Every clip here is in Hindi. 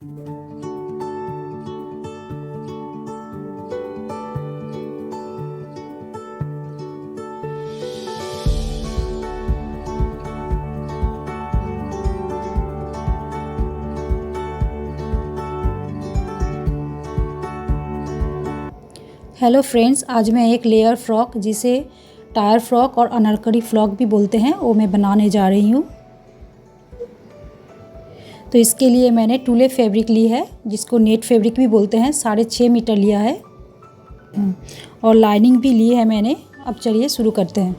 हेलो फ्रेंड्स, आज मैं एक लेयर फ्रॉक जिसे टायर फ्रॉक और अनारकली फ्रॉक भी बोलते हैं वो मैं बनाने जा रही हूँ। तो इसके लिए मैंने टूले फैब्रिक ली है जिसको नेट फैब्रिक भी बोलते हैं, 6.5 मीटर लिया है और लाइनिंग भी ली है मैंने। अब चलिए शुरू करते हैं।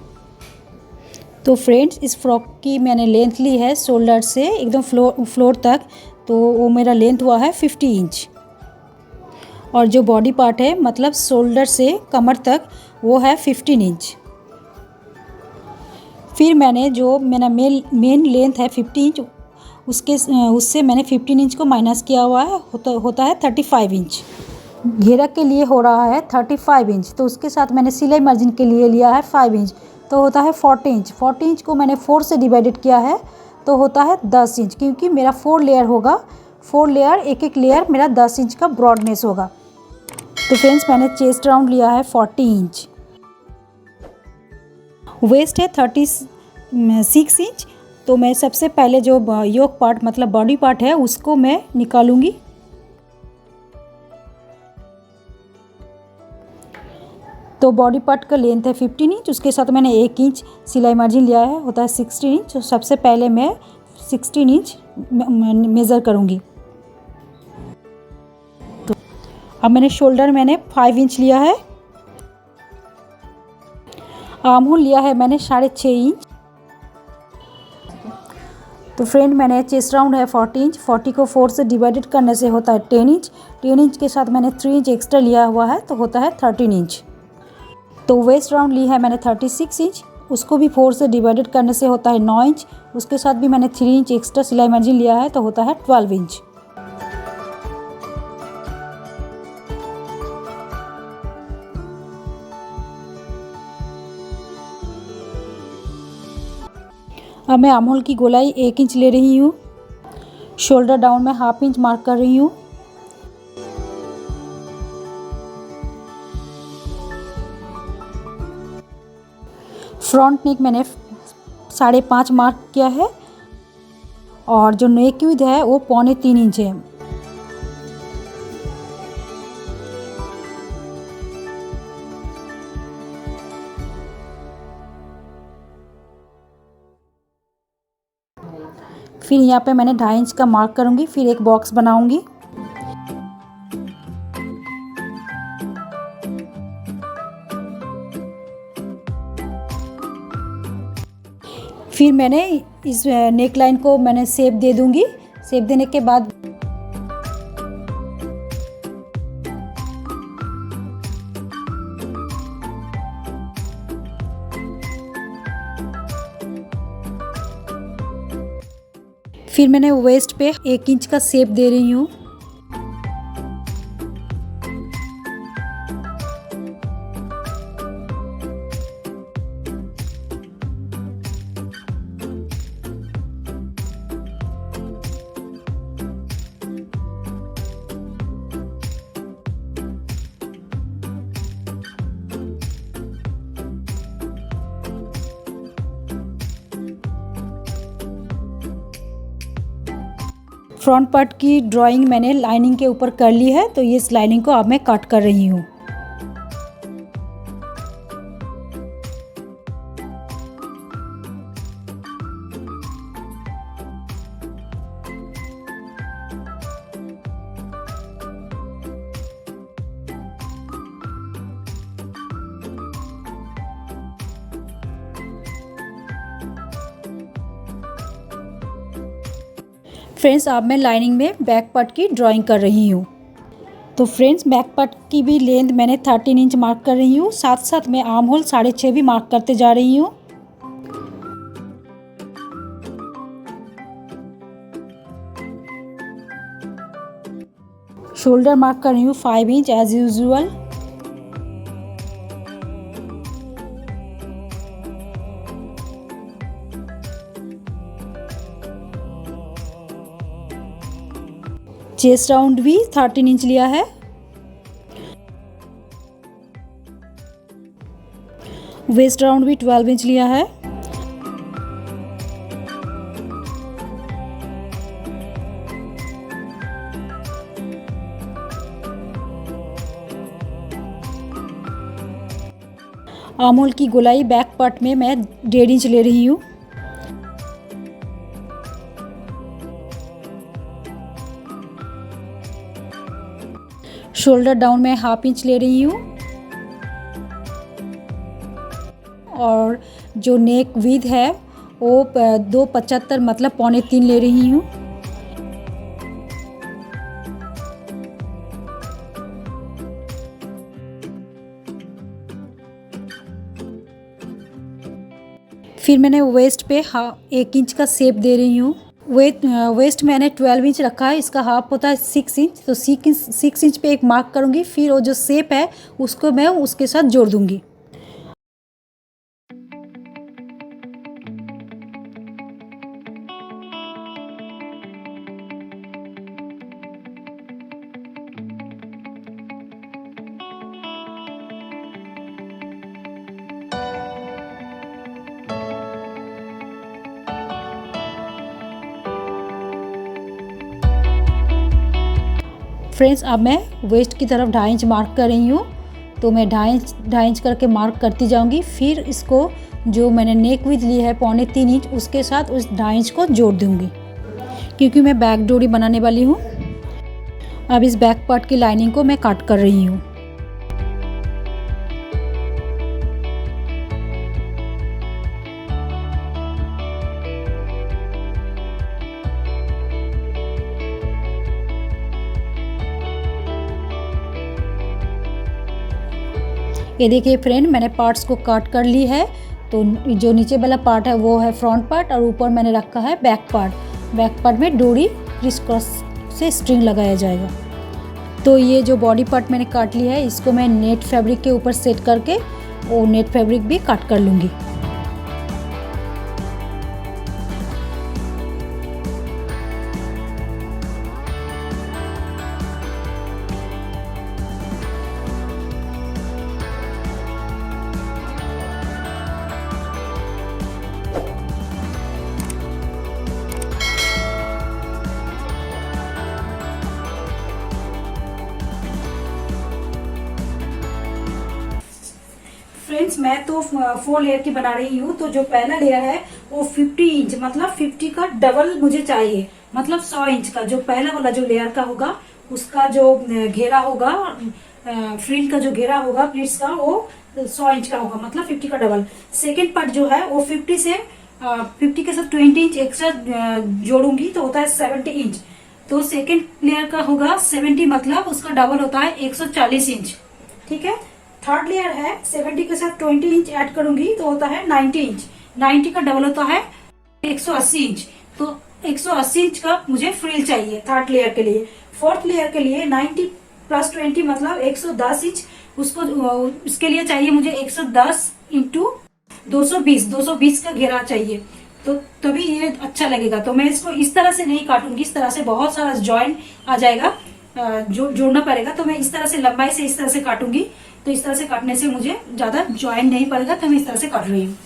तो फ्रेंड्स, इस फ्रॉक की मैंने लेंथ ली है शोल्डर से एकदम फ्लोर तक, तो वो मेरा लेंथ हुआ है 50 इंच और जो बॉडी पार्ट है मतलब शोल्डर से कमर तक वो है 15 इंच। फिर मैंने जो मेरा मेन लेंथ है 50 इंच उससे मैंने 15 इंच को माइनस किया हुआ है, होता है 35 इंच। घेरा के लिए हो रहा है 35 इंच, तो उसके साथ मैंने सिलाई मार्जिन के लिए लिया है 5 इंच, तो होता है 40 इंच। 40 इंच को मैंने 4 से डिवाइडेड किया है तो होता है 10 इंच, क्योंकि मेरा 4 लेयर होगा। 4 लेयर, एक लेयर मेरा 10 इंच का ब्रॉडनेस होगा। तो फ्रेंड्स, मैंने चेस्ट राउंड लिया है 40 इंच, वेस्ट है 36 इंच। तो मैं सबसे पहले जो योक पार्ट मतलब बॉडी पार्ट है उसको मैं निकालूंगी। तो बॉडी पार्ट का लेंथ है 15 इंच, उसके साथ मैंने 1 इंच सिलाई मार्जिन लिया है, होता है 16 इंच। तो सबसे पहले मैं 16 इंच मेज़र करूंगी। तो अब मैंने शोल्डर 5 इंच लिया है, आर्म होल लिया है मैंने 6.5 इंच। तो फ्रेंड, मैंने चेस्ट राउंड है 40 इंच, 40 को 4 से डिवाइडेड करने से होता है 10 इंच। 10 इंच के साथ मैंने 3 इंच एक्स्ट्रा लिया हुआ है तो होता है 13 इंच। तो वेस्ट राउंड ली है मैंने 36 इंच, उसको भी 4 से डिवाइडेड करने से होता है 9 इंच। उसके साथ भी मैंने 3 इंच एक्स्ट्रा सिलाई मार्जिन लिया है तो होता है 12 इंच। अब मैं आर्म होल की गोलाई 1 इंच ले रही हूँ। शोल्डर डाउन में 1/2 इंच मार्क कर रही हूँ। फ्रंट नेक मैंने 5.5 मार्क किया है और जो नेक विड्थ है वो 2.25 इंच है। फिर यहाँ पे मैंने 2.5 इंच का मार्क करूँगी, फिर एक बॉक्स बनाऊँगी। फिर मैंने इस नेक लाइन को मैंने शेप दे दूँगी। शेप देने के बाद फिर मैंने वेस्ट पे 1 इंच का शेप दे रही हूँ। फ्रंट पार्ट की ड्राइंग मैंने लाइनिंग के ऊपर कर ली है, तो इस लाइनिंग को अब मैं कट कर रही हूँ। फ्रेंड्स, अब मैं लाइनिंग में बैक पार्ट की ड्राइंग कर रही हूँ। तो फ्रेंड्स, बैक पार्ट की भी लेंथ मैंने 13 इंच मार्क कर रही हूँ, साथ साथ मैं आर्म होल 6.5 भी मार्क करते जा रही हूँ। शोल्डर मार्क कर रही हूँ 5 inch as usual. Chest round भी 13 इंच लिया है। वेस्ट राउंड भी 12 इंच लिया है। आर्महोल की गोलाई बैक पार्ट में मैं 1.5 इंच ले रही हूँ। शोल्डर डाउन में 1/2 इंच ले रही हूँ और जो नेक विड्थ है वो 2.75 मतलब 2.75 ले रही हूँ। फिर मैंने वेस्ट पे 1 इंच का शेप दे रही हूँ। वेस्ट मैंने 12 इंच रखा है, इसका हाफ होता है 6 इंच, तो 6 इंच पे एक मार्क करूँगी। फिर वो जो शेप है उसको मैं उसके साथ जोड़ दूँगी। फ्रेंड्स, अब मैं वेस्ट की तरफ 2.5 इंच मार्क कर रही हूँ, तो मैं 2.5 इंच करके मार्क करती जाऊँगी। फिर इसको जो मैंने नेक विड्थ ली है 3.25 इंच, उसके साथ उस 2.5 इंच को जोड़ दूँगी, क्योंकि मैं बैक डोरी बनाने वाली हूँ। अब इस बैक पार्ट की लाइनिंग को मैं काट कर रही हूँ। ये देखिए फ्रेंड, मैंने पार्ट्स को काट कर ली है। तो जो नीचे वाला पार्ट है वो है फ्रंट पार्ट और ऊपर मैंने रखा है बैक पार्ट। बैक पार्ट में डोरी क्रिस क्रॉस से स्ट्रिंग लगाया जाएगा। तो ये जो बॉडी पार्ट मैंने काट लिया है, इसको मैं नेट फैब्रिक के ऊपर सेट करके वो नेट फैब्रिक भी काट कर लूँगी। फ्रेंड्स, मैं तो 4 लेयर की बना रही हूँ। तो जो पहला लेयर है वो 50 इंच मतलब 50 का डबल मुझे चाहिए, मतलब 100 इंच का। जो पहला वाला जो लेयर का होगा उसका जो घेरा होगा, फ्रिल का जो घेरा होगा प्लीट्स का, वो 100 इंच का होगा, मतलब 50 का डबल। सेकेंड पार्ट जो है वो 50 के साथ 20 इंच एक्स्ट्रा जोड़ूंगी तो होता है 70 इंच। तो सेकेंड लेयर का होगा 70, मतलब उसका डबल होता है 140 इंच। ठीक है। थर्ड लेयर है 70 के साथ 20 इंच ऐड करूंगी तो होता है 90 इंच। 90 का डबल होता है 180 इंच। तो 180 इंच का मुझे फ्रिल चाहिए थर्ड लेयर के लिए। फोर्थ लेयर के लिए 90 + 20 मतलब 110 इंच, उसको इसके लिए चाहिए मुझे 110 इंटू 220 का घेरा चाहिए, तो तभी ये अच्छा लगेगा। तो मैं इसको इस तरह से नहीं काटूंगी, इस तरह से बहुत सारा जॉइंट आ जाएगा, जोड़ना पड़ेगा। तो मैं इस तरह से लंबाई से इस तरह से काटूंगी, तो इस तरह से काटने से मुझे ज्यादा जॉइंट नहीं पड़ेगा, तो मैं इस तरह से काट रही हूँ।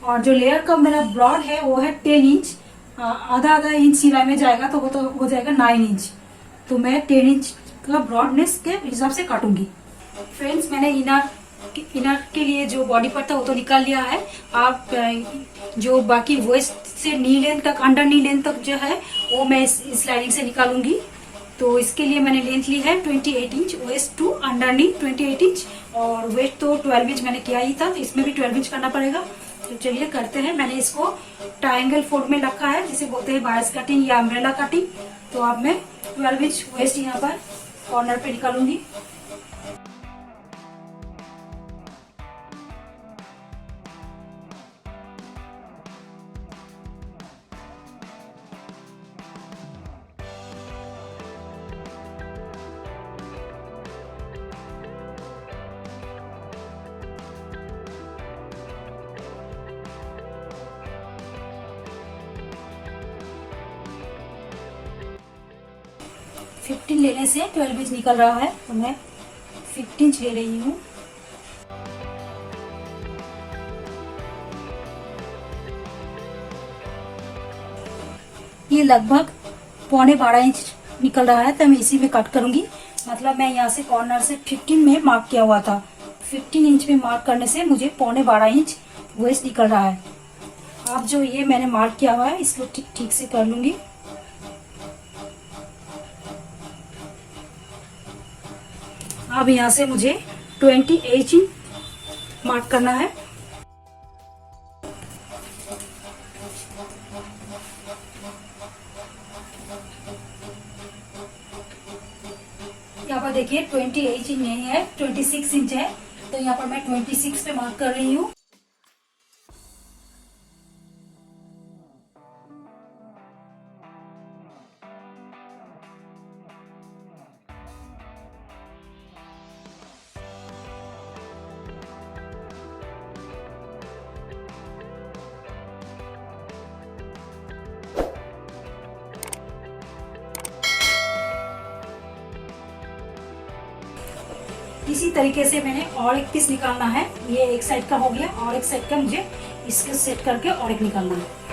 और जो लेयर का मेरा ब्रॉड है वो है 10 इंच, आधा इंच सिलाई में जाएगा तो वो तो हो जाएगा 9 इंच। तो मैं 10 इंच का ब्रॉडनेस के हिसाब से काटूंगी। फ्रेंड्स, मैंने इनर के लिए जो बॉडी पार्ट था वो तो निकाल लिया है। आप जो बाकी वेस्ट से नी लेंथ तक, अंडर नी लेंथ तक जो है वो मैं इस लाइनिंग से निकालूंगी। तो इसके लिए मैंने लेंथ ली है 28 inch, waist to under knee 28 inch, और वेस्ट तो 12 इंच मैंने किया ही था, तो इसमें भी 12 इंच करना पड़ेगा। तो चलिए करते हैं। मैंने इसको ट्रायंगल फोल्ड में रखा है, जिसे बोलते हैं बायस कटिंग या अम्ब्रेला कटिंग। तो अब मैं 12 इंच वेस्ट यहाँ पर कॉर्नर पे निकालूंगी। 15 लेने से 12 इंच निकल रहा है, तो मैं 15 इंच ले रही हूँ। ये लगभग 12.25 इंच निकल रहा है, तो मैं इसी में कट करूंगी। मतलब मैं यहाँ से कॉर्नर से 15 में मार्क किया हुआ था, 15 इंच में मार्क करने से मुझे 12.25 इंच वेस्ट निकल रहा है। अब जो ये मैंने मार्क किया हुआ है इसको ठीक से कर लूंगी। अब यहाँ से मुझे 28 इंच मार्क करना है। यहाँ पर देखिए 28 इंच नहीं है, 26 इंच है, तो यहाँ पर मैं 26 पे मार्क कर रही हूँ। इसी तरीके से मैंने और एक पीस निकालना है। ये एक साइड का हो गया और एक साइड का मुझे इसको सेट करके और एक निकालना है।